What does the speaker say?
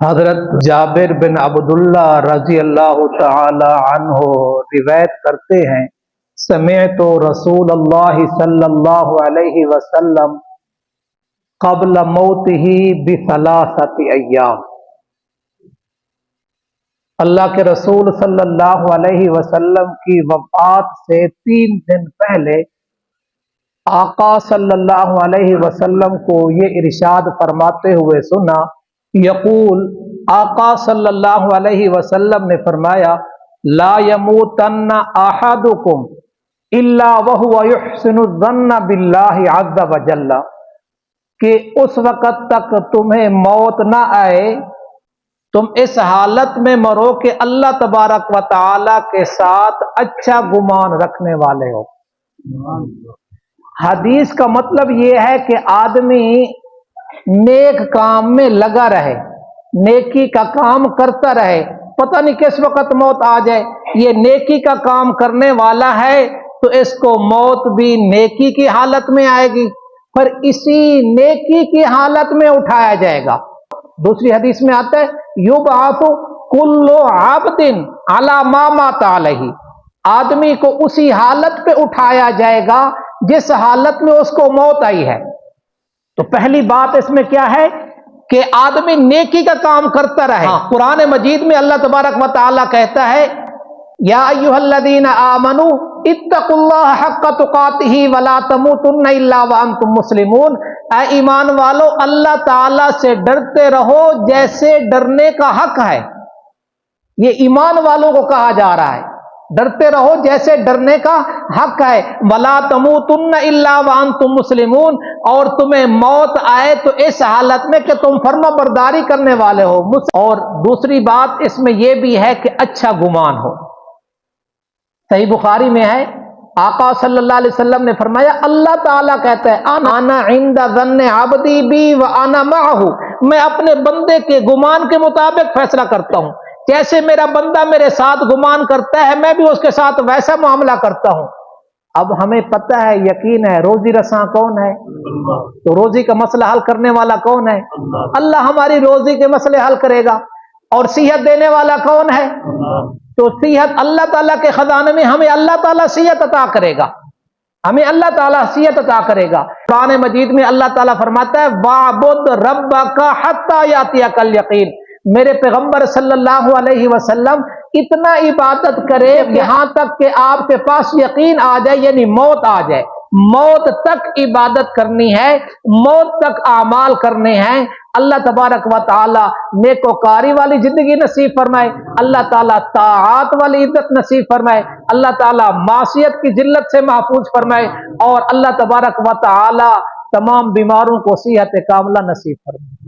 حضرت جابر بن عبداللہ رضی اللہ تعالی عنہ روایت کرتے ہیں، سمعت رسول اللہ صلی اللہ علیہ وسلم قبل موتہ بثلاثۃ ایام۔ اللہ کے رسول صلی اللہ علیہ وسلم کی وفات سے 3 دن پہلے آقا صلی اللہ علیہ وسلم کو یہ ارشاد فرماتے ہوئے سنا، یقول، آقا صلی اللہ علیہ وسلم نے فرمایا، لا یموتن احدکم الا وهو یحسن الظن باللہ عز وجل، کہ اس وقت تک تمہیں موت نہ آئے تم اس حالت میں مرو کہ اللہ تبارک و تعالی کے ساتھ اچھا گمان رکھنے والے ہو۔ حدیث کا مطلب یہ ہے کہ آدمی نیک کام میں لگا رہے، نیکی کا کام کرتا رہے، پتہ نہیں کس وقت موت آ جائے۔ یہ نیکی کا کام کرنے والا ہے تو اس کو موت بھی نیکی کی حالت میں آئے گی، پھر اسی نیکی کی حالت میں اٹھایا جائے گا۔ دوسری حدیث میں آتا ہے، یبعث کل عبد علی ما مات علیہ، آدمی کو اسی حالت پہ اٹھایا جائے گا جس حالت میں اس کو موت آئی ہے۔ تو پہلی بات اس میں کیا ہے کہ آدمی نیکی کا کام کرتا رہے۔ قرآن مجید میں اللہ تبارک و تعالی کہتا ہے، یا ایھا الذین آمنوا اتقوا اللہ حق تقاتہ ولا تموتن الا وانتم مسلمون، اے ایمان والو اللہ تعالی سے ڈرتے رہو جیسے ڈرنے کا حق ہے۔ یہ ایمان والوں کو کہا جا رہا ہے، ڈرتے رہو جیسے ڈرنے کا حق ہے، ولا تموتن الا وانتم مسلمون، اور تمہیں موت آئے تو اس حالت میں کہ تم فرما برداری کرنے والے ہو۔ اور دوسری بات اس میں یہ بھی ہے کہ اچھا گمان ہو۔ صحیح بخاری میں ہے، آقا صلی اللہ علیہ وسلم نے فرمایا، اللہ تعالیٰ کہتا ہے، انا عند ظن عبدی بی وانا معہ، میں اپنے بندے کے گمان کے مطابق فیصلہ کرتا ہوں، جیسے میرا بندہ میرے ساتھ گمان کرتا ہے میں بھی اس کے ساتھ ویسا معاملہ کرتا ہوں۔ اب ہمیں پتہ ہے، یقین ہے، روزی رساں کون ہے؟ تو روزی کا مسئلہ حل کرنے والا کون ہے؟ اللہ ہماری روزی کے مسئلے حل کرے گا۔ اور صحت دینے والا کون ہے؟ تو صحت اللہ تعالیٰ کے خزانے میں ہمیں اللہ تعالیٰ صحت عطا کرے گا، ہمیں اللہ تعالیٰ صحت عطا کرے گا۔ قرآن مجید میں اللہ تعالیٰ فرماتا ہے، وَاعْبُدْ رَبَّكَ حَتَّى يَأْتِيَكَ الْيَقِينُ، میرے پیغمبر صلی اللہ علیہ وسلم اتنا عبادت کرے یہاں تک کہ آپ کے پاس یقین آ جائے، یعنی موت آ جائے۔ موت تک عبادت کرنی ہے، موت تک اعمال کرنے ہیں۔ اللہ تبارک و تعالی نیکوکاری والی زندگی نصیب فرمائے، اللہ تعالیٰ طاعات والی عزت نصیب فرمائے، اللہ تعالیٰ معصیت کی ذلت سے محفوظ فرمائے، اور اللہ تبارک و تعالی تمام بیماروں کو صحت کاملہ نصیب فرمائے۔